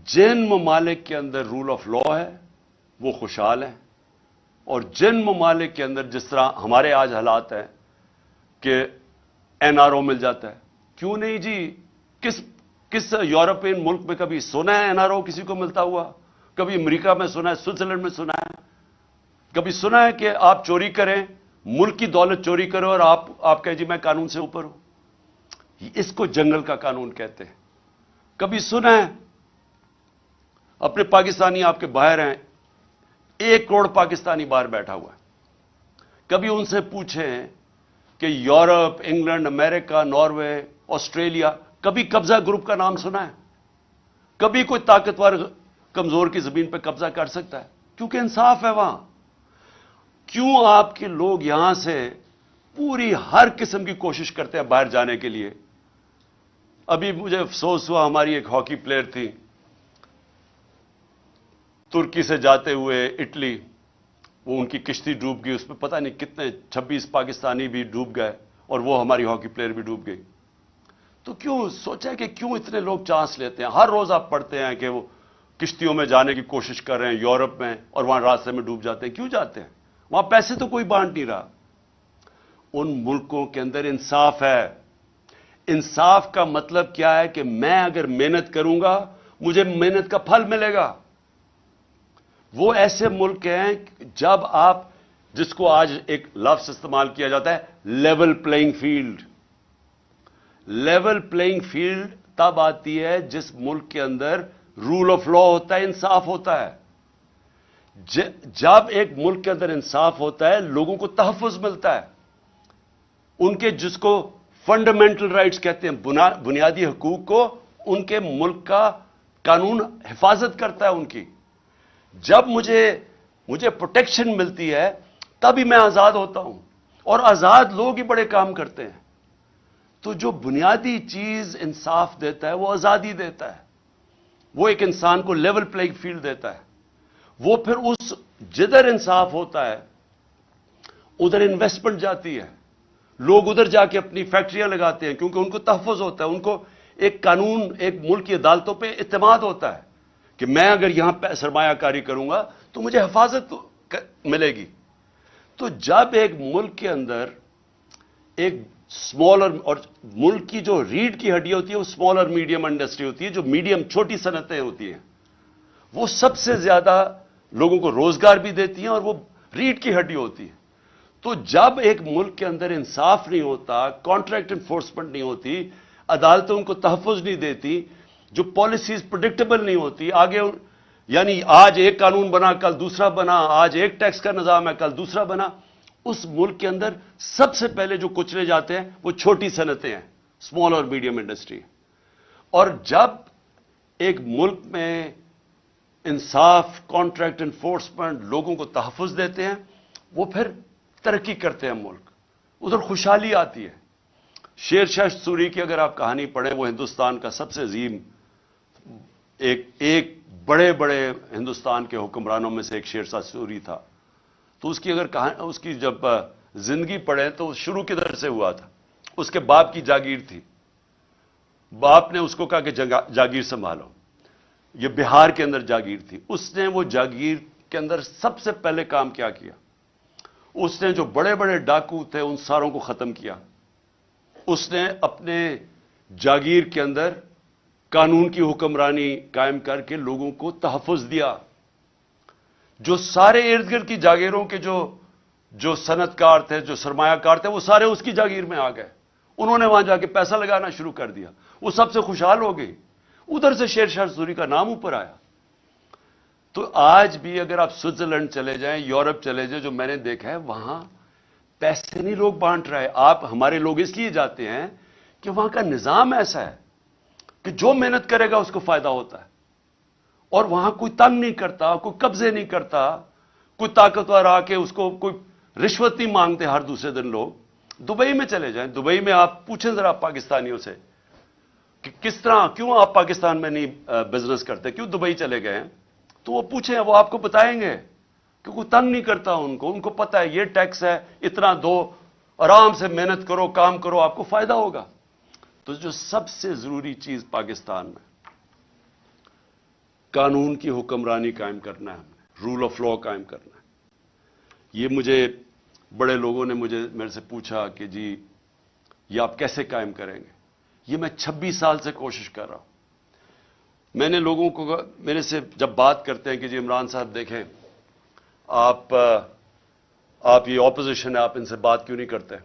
Speaker 1: جن ممالک کے اندر رول آف لا ہے وہ خوشحال ہیں, اور جن ممالک کے اندر جس طرح ہمارے آج حالات ہیں کہ این آر او مل جاتا ہے. کیوں نہیں جی, کس یورپین ملک میں کبھی سنا ہے این آر او کسی کو ملتا ہوا؟ کبھی امریکہ میں سنا ہے, سوئٹزرلینڈ میں سنا ہے, کبھی سنا ہے کہ آپ چوری کریں, ملک کی دولت چوری کرو اور آپ کہیں جی میں قانون سے اوپر ہوں؟ اس کو جنگل کا قانون کہتے ہیں. کبھی سنا ہے اپنے پاکستانی آپ کے باہر ہیں, 1 کروڑ پاکستانی باہر بیٹھا ہوا ہے, کبھی ان سے پوچھیں کہ یورپ, انگلینڈ, امریکہ, ناروے, آسٹریلیا, کبھی قبضہ گروپ کا نام سنا ہے؟ کبھی کوئی طاقتور کمزور کی زمین پہ قبضہ کر سکتا ہے؟ کیونکہ انصاف ہے وہاں. کیوں آپ کے لوگ یہاں سے پوری ہر قسم کی کوشش کرتے ہیں باہر جانے کے لیے؟ ابھی مجھے افسوس ہوا، ہماری ایک ہاکی پلیئر تھی، ترکی سے جاتے ہوئے اٹلی، وہ ان کی کشتی ڈوب گئی، اس میں پتہ نہیں کتنے 26 پاکستانی بھی ڈوب گئے، اور وہ ہماری ہاکی پلیئر بھی ڈوب گئی. تو کیوں سوچا کہ کیوں اتنے لوگ چانس لیتے ہیں؟ ہر روز آپ پڑھتے ہیں کہ وہ کشتیوں میں جانے کی کوشش کر رہے ہیں یورپ میں، اور وہاں راستے میں ڈوب جاتے ہیں. کیوں جاتے ہیں؟ وہاں پیسے تو کوئی بانٹ نہیں رہا. ان ملکوں کے اندر انصاف ہے. انصاف کا مطلب کیا ہے؟ کہ میں اگر محنت کروں گا مجھے محنت کا پھل ملے گا. وہ ایسے ملک ہیں جب آپ، جس کو آج ایک لفظ استعمال کیا جاتا ہے، level playing field. Level playing field تب آتی ہے جس ملک کے اندر رول آف لا ہوتا ہے، انصاف ہوتا ہے. جب ایک ملک کے اندر انصاف ہوتا ہے لوگوں کو تحفظ ملتا ہے، ان کے جس کو فنڈامنٹل رائٹس کہتے ہیں، بنیادی حقوق کو ان کے ملک کا قانون حفاظت کرتا ہے ان کی. جب مجھے پروٹیکشن ملتی ہے تبھی میں آزاد ہوتا ہوں، اور آزاد لوگ ہی بڑے کام کرتے ہیں. تو جو بنیادی چیز انصاف دیتا ہے وہ آزادی دیتا ہے، وہ ایک انسان کو لیول پلئنگ فیلڈ دیتا ہے. وہ پھر اس جدھر انصاف ہوتا ہے ادھر انویسٹمنٹ جاتی ہے، لوگ ادھر جا کے اپنی فیکٹریاں لگاتے ہیں کیونکہ ان کو تحفظ ہوتا ہے، ان کو ایک قانون، ایک ملک کی عدالتوں پہ اعتماد ہوتا ہے کہ میں اگر یہاں سرمایہ کاری کروں گا تو مجھے حفاظت ملے گی. تو جب ایک ملک کے اندر ایک اسمالر، اور ملک کی جو ریڑھ کی ہڈی ہوتی ہے وہ اسمال اور میڈیم انڈسٹری ہوتی ہے، جو میڈیم چھوٹی صنعتیں ہوتی ہیں، وہ سب سے زیادہ لوگوں کو روزگار بھی دیتی ہیں اور وہ ریڑھ کی ہڈی ہوتی ہے. تو جب ایک ملک کے اندر انصاف نہیں ہوتا، کانٹریکٹ انفورسمنٹ نہیں ہوتی، عدالتیں ان کو تحفظ نہیں دیتی، جو پالیسیز پریڈکٹیبل نہیں ہوتی، آگے یعنی آج ایک قانون بنا کل دوسرا بنا، آج ایک ٹیکس کا نظام ہے کل دوسرا بنا، اس ملک کے اندر سب سے پہلے جو کچلے جاتے ہیں وہ چھوٹی صنعتیں ہیں، اسمال اور میڈیم انڈسٹری. اور جب ایک ملک میں انصاف، کانٹریکٹ انفورسمنٹ، لوگوں کو تحفظ دیتے ہیں، وہ پھر ترقی کرتے ہیں ملک، ادھر خوشحالی آتی ہے. شیر شاہ سوری کی اگر آپ کہانی پڑھیں، وہ ہندوستان کا سب سے عظیم، ایک بڑے بڑے ہندوستان کے حکمرانوں میں سے ایک شیر شاہ سوری تھا. تو اس کی اگر اس کی جب زندگی پڑھیں تو شروع کدھر سے ہوا تھا؟ اس کے باپ کی جاگیر تھی، باپ نے اس کو کہا کہ جاگیر سنبھالو. یہ بہار کے اندر جاگیر تھی. اس نے وہ جاگیر کے اندر سب سے پہلے کام کیا؟ اس نے جو بڑے بڑے ڈاکو تھے ان ساروں کو ختم کیا. اس نے اپنے جاگیر کے اندر قانون کی حکمرانی قائم کر کے لوگوں کو تحفظ دیا. جو سارے ارد گرد کی جاگیروں کے جو صنعت کار تھے، جو سرمایہ کار تھے، وہ سارے اس کی جاگیر میں آ گئے. انہوں نے وہاں جا کے پیسہ لگانا شروع کر دیا، وہ سب سے خوشحال ہو گئی. ادھر سے شیر شاہ سوری کا نام اوپر آیا. تو آج بھی اگر آپ سوئٹزرلینڈ چلے جائیں، یورپ چلے جائیں، جو میں نے دیکھا ہے وہاں پیسے نہیں لوگ بانٹ رہے. ہمارے لوگ اس لیے جاتے ہیں کہ وہاں کا نظام ایسا ہے کہ جو محنت کرے گا اس کو فائدہ ہوتا ہے، اور وہاں کوئی تنگ نہیں کرتا، کوئی قبضے نہیں کرتا، کوئی طاقتور آ کے اس کو کوئی رشوت نہیں مانگتے ہر دوسرے دن لوگ. دبئی میں چلے جائیں، دبئی میں آپ پوچھیں ذرا پاکستانیوں سے کہ کس طرح، کیوں آپ پاکستان میں نہیں بزنس کرتے، کیوں دبئی چلے گئے ہیں؟ تو وہ پوچھیں، وہ آپ کو بتائیں گے کہ کوئی تنگ نہیں کرتا ان کو پتہ ہے یہ ٹیکس ہے، اتنا دو، آرام سے محنت کرو، کام کرو، آپ کو فائدہ ہوگا. تو جو سب سے ضروری چیز پاکستان میں قانون کی حکمرانی قائم کرنا ہے، ہم نے رول آف لا قائم کرنا ہے. یہ مجھے بڑے لوگوں نے میرے سے پوچھا کہ جی یہ آپ کیسے قائم کریں گے؟ یہ میں 26 سال سے کوشش کر رہا ہوں. میں نے لوگوں کو، میرے سے جب بات کرتے ہیں کہ جی عمران صاحب دیکھیں آپ یہ اپوزیشن ہے، آپ ان سے بات کیوں نہیں کرتے؟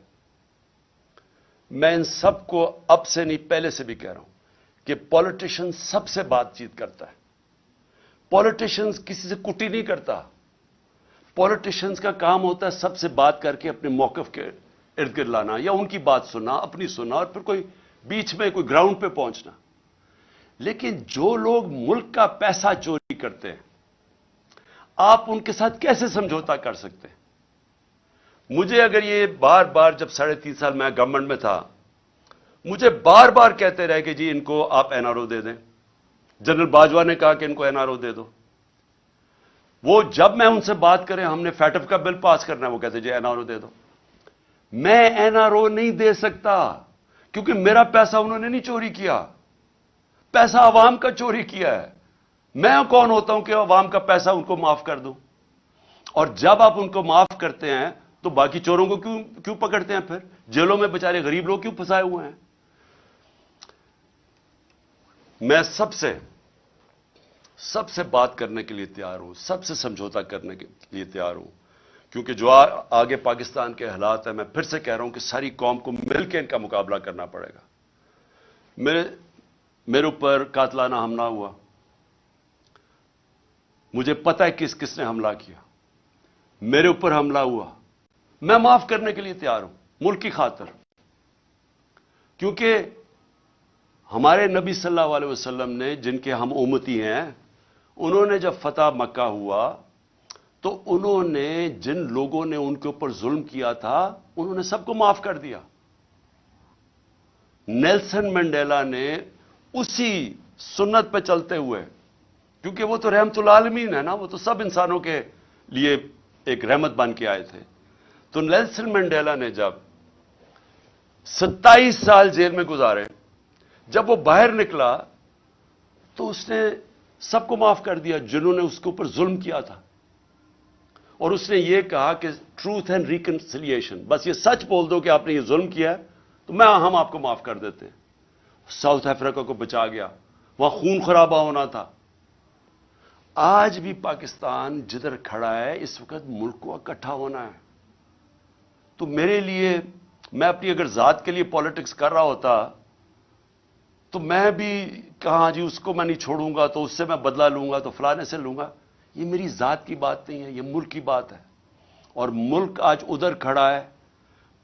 Speaker 1: میں ان سب کو اب سے نہیں پہلے سے بھی کہہ رہا ہوں کہ پولیٹیشین سب سے بات چیت کرتا ہے. پولیٹیشینز کسی سے کٹی نہیں کرتا. پولیٹیشینز کا کام ہوتا ہے سب سے بات کر کے اپنے موقف کے ارد گرد لانا، یا ان کی بات سننا، اپنی سننا، اور پھر کوئی بیچ میں کوئی گراؤنڈ پہ پہنچنا. لیکن جو لوگ ملک کا پیسہ چوری کرتے ہیں, آپ ان کے ساتھ کیسے سمجھوتا کر سکتے ہیں؟ مجھے اگر یہ بار بار, جب 3.5 سال میں گورنمنٹ میں تھا, مجھے بار بار کہتے رہے کہ جی ان کو آپ این آر او دے دیں. جنرل باجوہ نے کہا کہ ان کو این آر او دے دو. وہ جب میں ان سے بات کریں, ہم نے فیٹف کا بل پاس کرنا ہے, وہ کہتے جی این آر او دے دو. میں این آر او نہیں دے سکتا, کیونکہ میرا پیسہ انہوں نے نہیں چوری کیا, پیسہ عوام کا چوری کیا ہے. میں کون ہوتا ہوں کہ عوام کا پیسہ ان کو معاف کر دوں؟ اور جب آپ ان کو معاف کرتے ہیں تو باقی چوروں کو کیوں پکڑتے ہیں؟ پھر جیلوں میں بیچارے غریب لوگ کیوں پھنسائے ہوئے ہیں؟ میں سب سے بات کرنے کے لیے تیار ہوں, سب سے سمجھوتا کرنے کے لیے تیار ہوں, کیونکہ جو آگے پاکستان کے حالات ہیں, میں پھر سے کہہ رہا ہوں کہ ساری قوم کو مل کے ان کا مقابلہ کرنا پڑے گا. میرے اوپر قاتلانہ حملہ ہوا, مجھے پتہ ہے کس نے حملہ کیا. میرے اوپر حملہ ہوا, میں معاف کرنے کے لیے تیار ہوں ملک کی خاطر, کیونکہ ہمارے نبی صلی اللہ علیہ وسلم نے, جن کے ہم امتی ہیں, انہوں نے جب فتح مکہ ہوا تو انہوں نے جن لوگوں نے ان کے اوپر ظلم کیا تھا, انہوں نے سب کو معاف کر دیا. نیلسن منڈیلا نے اسی سنت پہ چلتے ہوئے, کیونکہ وہ تو رحمت العالمین ہے نا, وہ تو سب انسانوں کے لیے ایک رحمت بن کے آئے تھے. تو نیلسن منڈیلا نے جب 27 سال جیل میں گزارے, جب وہ باہر نکلا تو اس نے سب کو معاف کر دیا جنہوں نے اس کے اوپر ظلم کیا تھا. اور اس نے یہ کہا کہ ٹروتھ اینڈ ریکنسیلیشن, بس یہ سچ بول دو کہ آپ نے یہ ظلم کیا ہے تو ہم آپ کو معاف کر دیتے ہیں. ساؤتھ افریقہ کو بچا گیا, وہاں خون خرابہ ہونا تھا. آج بھی پاکستان جدھر کھڑا ہے اس وقت ملک کو اکٹھا ہونا ہے. تو میرے لیے, میں اپنی اگر ذات کے لیے پالیٹکس کر رہا ہوتا تو میں بھی کہاں جی اس کو میں نہیں چھوڑوں گا تو اس سے میں بدلہ لوں گا تو فلانے سے لوں گا. یہ میری ذات کی بات نہیں ہے, یہ ملک کی بات ہے. اور ملک آج ادھر کھڑا ہے.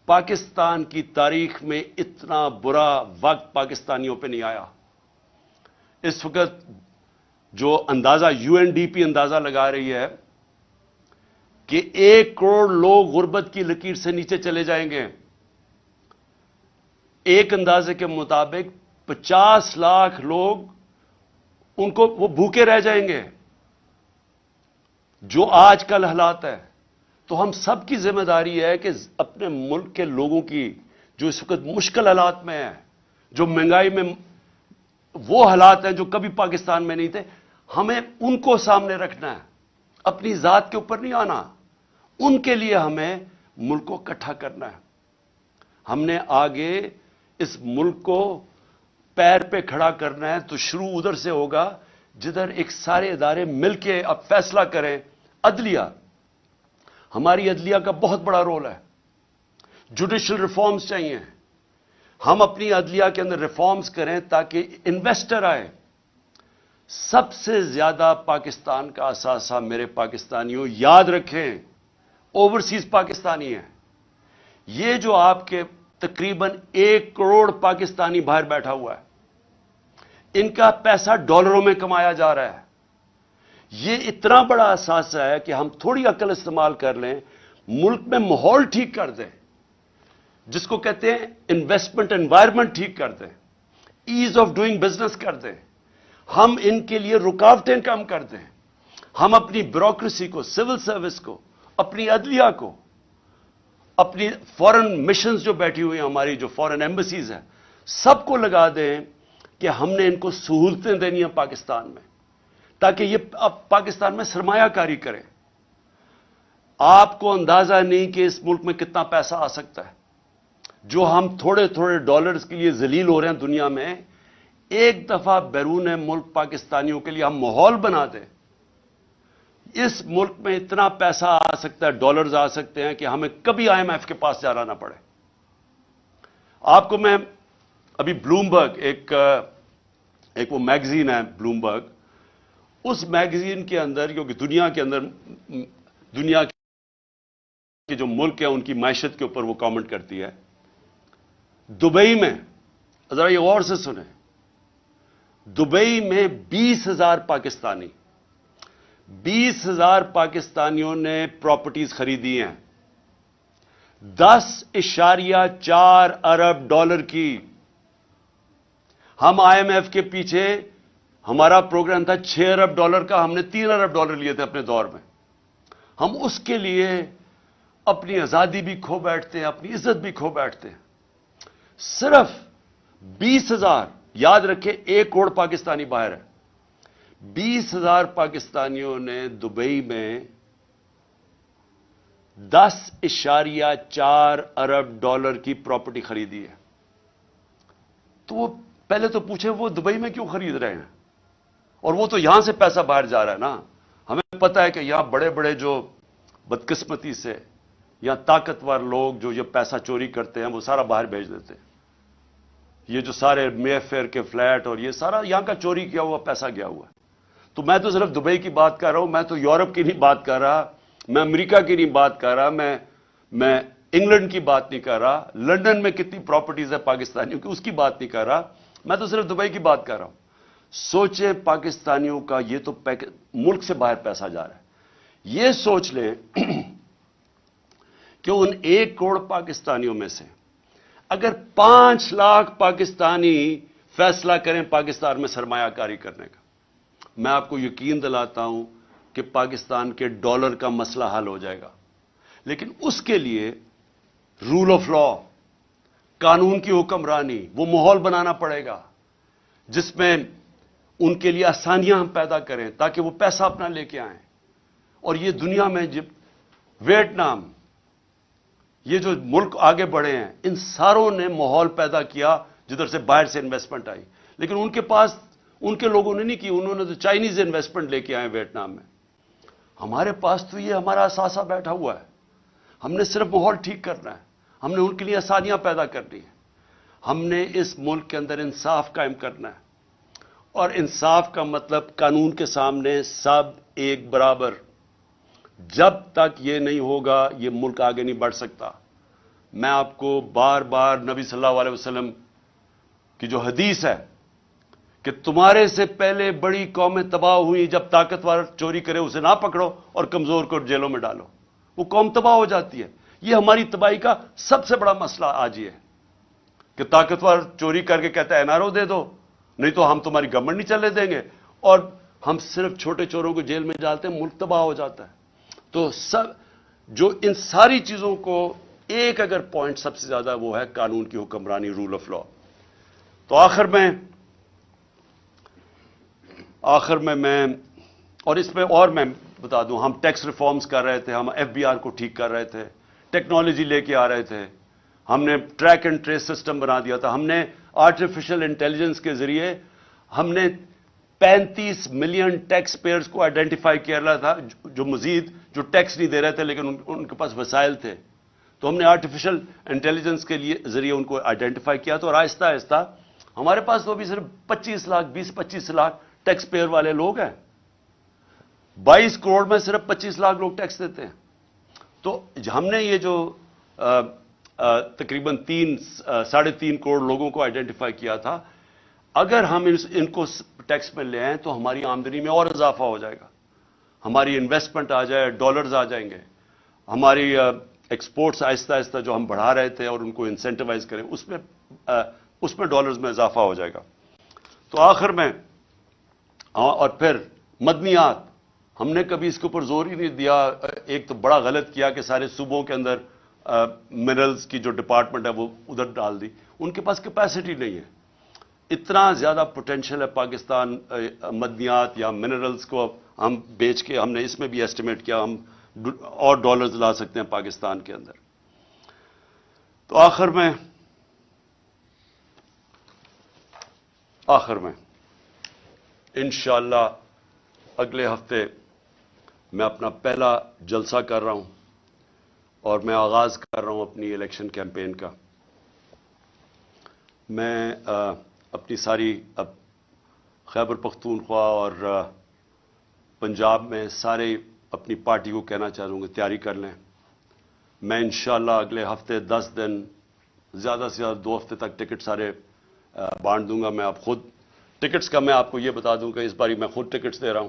Speaker 1: پاکستان کی تاریخ میں اتنا برا وقت پاکستانیوں پہ نہیں آیا. اس وقت جو اندازہ یو این ڈی پی اندازہ لگا رہی ہے کہ 1 کروڑ لوگ غربت کی لکیر سے نیچے چلے جائیں گے. ایک اندازے کے مطابق 50 لاکھ لوگ ان کو وہ بھوکے رہ جائیں گے, جو آج کل حالات ہے. تو ہم سب کی ذمہ داری ہے کہ اپنے ملک کے لوگوں کی جو اس وقت مشکل حالات میں ہیں, جو مہنگائی میں وہ حالات ہیں جو کبھی پاکستان میں نہیں تھے, ہمیں ان کو سامنے رکھنا ہے, اپنی ذات کے اوپر نہیں آنا. ان کے لیے ہمیں ملک کو اکٹھا کرنا ہے. ہم نے آگے اس ملک کو پیر پہ کھڑا کرنا ہے تو شروع ادھر سے ہوگا جدھر ایک سارے ادارے مل کے اب فیصلہ کریں. عدلیہ, ہماری عدلیہ کا بہت بڑا رول ہے. جوڈیشل ریفارمز چاہیے. ہم اپنی عدلیہ کے اندر ریفارمز کریں تاکہ انویسٹر آئے. سب سے زیادہ پاکستان کا اثاثہ میرے پاکستانیوں یاد رکھیں اوورسیز پاکستانی ہیں. یہ جو آپ کے تقریباً 1 کروڑ پاکستانی باہر بیٹھا ہوا ہے, ان کا پیسہ ڈالروں میں کمایا جا رہا ہے. یہ اتنا بڑا اثاثہ ہے کہ ہم تھوڑی عقل استعمال کر لیں, ملک میں ماحول ٹھیک کر دیں, جس کو کہتے ہیں انویسٹمنٹ انوائرمنٹ ٹھیک کر دیں, ایز آف ڈوئنگ بزنس کر دیں. ہم ان کے لیے رکاوٹیں کم کر دیں. ہم اپنی بیوروکریسی کو, سول سروس کو, اپنی عدلیہ کو, اپنی فورن مشنز جو بیٹھی ہوئی ہیں, ہماری جو فورن ایمبیسیز ہیں, سب کو لگا دیں کہ ہم نے ان کو سہولتیں دینی ہیں پاکستان میں, تاکہ یہ اب پاکستان میں سرمایہ کاری کریں. آپ کو اندازہ نہیں کہ اس ملک میں کتنا پیسہ آ سکتا ہے. جو ہم تھوڑے تھوڑے ڈالرز کے لیے ذلیل ہو رہے ہیں دنیا میں, ایک دفعہ بیرون ملک پاکستانیوں کے لیے ہم ماحول بنا دیں, اس ملک میں اتنا پیسہ آ سکتا ہے, ڈالرز آ سکتے ہیں کہ ہمیں کبھی آئی ایم ایف کے پاس جانا نہ پڑے. آپ کو میں ابھی بلومبرگ, ایک وہ میگزین ہے بلومبرگ, اس میگزین کے اندر, کیونکہ دنیا کے اندر دنیا کے جو ملک ہیں ان کی معیشت کے اوپر وہ کامنٹ کرتی ہے. دبئی میں, ذرا یہ غور سے سنیں, دبئی میں 20,000 پاکستانی 20,000 پاکستانیوں نے پراپرٹیز خریدی ہیں 10.4 ارب ڈالر کی. ہم آئی ایم ایف کے پیچھے ہمارا پروگرام تھا 6 ارب ڈالر کا, ہم نے 3 ارب ڈالر لیے تھے اپنے دور میں. ہم اس کے لیے اپنی آزادی بھی کھو بیٹھتے ہیں, اپنی عزت بھی کھو بیٹھتے ہیں. صرف 20,000, یاد رکھیں 1 کروڑ پاکستانی باہر ہے, 20,000 پاکستانیوں نے دبئی میں 10.4 ارب ڈالر کی پراپرٹی خریدی ہے. تو وہ پہلے تو پوچھے وہ دبئی میں کیوں خرید رہے ہیں, اور وہ تو یہاں سے پیسہ باہر جا رہا ہے نا. ہمیں پتا ہے کہ یہاں بڑے بڑے جو بدقسمتی سے یا طاقتور لوگ جو یہ پیسہ چوری کرتے ہیں وہ سارا باہر بھیج دیتے ہیں. یہ جو سارے مے فیئر کے فلیٹ اور یہ سارا یہاں کا چوری کیا ہوا پیسہ گیا ہوا ہے. تو میں تو صرف دبئی کی بات کر رہا ہوں, میں تو یورپ کی نہیں بات کر رہا, میں امریکہ کی نہیں بات کر رہا, میں انگلینڈ کی بات نہیں کر رہا, لندن میں کتنی پراپرٹیز ہے پاکستانیوں کی اس کی بات نہیں کر رہا, میں تو صرف دبئی کی بات کر رہا ہوں. سوچیں پاکستانیوں کا یہ تو ملک سے باہر پیسہ جا رہا ہے. یہ سوچ لیں کہ ان 1 کروڑ پاکستانیوں میں سے اگر 5 لاکھ پاکستانی فیصلہ کریں پاکستان میں سرمایہ کاری کرنے کا, میں آپ کو یقین دلاتا ہوں کہ پاکستان کے ڈالر کا مسئلہ حل ہو جائے گا. لیکن اس کے لیے رول آف لا, قانون کی حکمرانی, وہ ماحول بنانا پڑے گا جس میں ان کے لیے آسانیاں ہم پیدا کریں تاکہ وہ پیسہ اپنا لے کے آئیں. اور یہ دنیا میں جب ویتنام, یہ جو ملک آگے بڑھے ہیں, ان ساروں نے ماحول پیدا کیا جدھر سے باہر سے انویسٹمنٹ آئی. لیکن ان کے پاس ان کے لوگوں نے نہیں کی, انہوں نے تو چائنیز انویسٹمنٹ لے کے آئے ویتنام میں. ہمارے پاس تو یہ ہمارا اثاثہ بیٹھا ہوا ہے, ہم نے صرف ماحول ٹھیک کرنا ہے, ہم نے ان کے لیے آسانیاں پیدا کرنی ہیں, ہم نے اس ملک کے اندر انصاف قائم کرنا ہے. اور انصاف کا مطلب قانون کے سامنے سب ایک برابر. جب تک یہ نہیں ہوگا یہ ملک آگے نہیں بڑھ سکتا. میں آپ کو بار بار نبی صلی اللہ علیہ وسلم کی جو حدیث ہے کہ تمہارے سے پہلے بڑی قومیں تباہ ہوئی, جب طاقتور چوری کرے اسے نہ پکڑو اور کمزور کو جیلوں میں ڈالو, وہ قوم تباہ ہو جاتی ہے. یہ ہماری تباہی کا سب سے بڑا مسئلہ آج یہ ہے کہ طاقتور چوری کر کے کہتا ہے این آر او دے دو, نہیں تو ہم تمہاری گورنمنٹ نہیں چلے دیں گے, اور ہم صرف چھوٹے چوروں کو جیل میں ڈالتے ہیں, ملک تباہ ہو جاتا ہے. تو سب جو ان ساری چیزوں کو ایک اگر پوائنٹ سب سے زیادہ وہ ہے قانون کی حکمرانی, رول آف لا. تو آخر میں اور اس میں اور میں بتا دوں, ہم ٹیکس ریفارمز کر رہے تھے, ہم ایف بی آر کو ٹھیک کر رہے تھے, ٹیکنالوجی لے کے آ رہے تھے, ہم نے ٹریک اینڈ ٹریس سسٹم بنا دیا تھا, ہم نے آرٹیفیشل انٹیلیجنس کے ذریعے ہم نے 35 ملین ٹیکس پیئرز کو آئیڈینٹیفائی کیا تھا جو مزید جو ٹیکس نہیں دے رہے تھے لیکن ان کے پاس وسائل تھے. تو ہم نے آرٹیفیشل انٹیلیجنس کے ذریعے ان کو آئیڈینٹیفائی کیا تھا, اور آہستہ آہستہ ہمارے پاس تو ابھی صرف 25 لاکھ ٹیکس پیئر والے لوگ ہیں. 22 کروڑ میں صرف 25 لاکھ لوگ ٹیکس دیتے ہیں. تو ہم نے یہ جو تقریباً 3.5 کروڑ لوگوں کو آئیڈینٹیفائی کیا تھا, اگر ہم ان کو ٹیکس میں لے آئیں تو ہماری آمدنی میں اور اضافہ ہو جائے گا, ہماری انویسٹمنٹ آ جائے, ڈالرز آ جائیں گے, ہماری ایکسپورٹس آہستہ آہستہ جو ہم بڑھا رہے تھے اور ان کو انسینٹیوائز کریں اس میں ڈالرز میں اضافہ ہو جائے گا. تو آخر میں اور پھر مدنیات, ہم نے کبھی اس کے اوپر زور ہی نہیں دیا. ایک تو بڑا غلط کیا کہ سارے صوبوں کے اندر منرلز کی جو ڈپارٹمنٹ ہے وہ ادھر ڈال دی, ان کے پاس کیپیسٹی نہیں ہے. اتنا زیادہ پوٹینشیل ہے پاکستان مدنیات یا منرلز کو ہم بیچ کے, ہم نے اس میں بھی ایسٹیمیٹ کیا ہم اور ڈالرز لا سکتے ہیں پاکستان کے اندر. تو آخر میں انشاءاللہ اگلے ہفتے میں اپنا پہلا جلسہ کر رہا ہوں اور میں آغاز کر رہا ہوں اپنی الیکشن کیمپین کا. میں اپنی ساری اب خیبر پختونخوا اور پنجاب میں سارے اپنی پارٹی کو کہنا چاہوں گا تیاری کر لیں. میں انشاءاللہ اگلے ہفتے 10 دن زیادہ سے زیادہ 2 ہفتے تک ٹکٹ سارے بانٹ دوں گا. میں اب خود ٹکٹس کا میں آپ کو یہ بتا دوں کہ اس باری میں خود ٹکٹس دے رہا ہوں.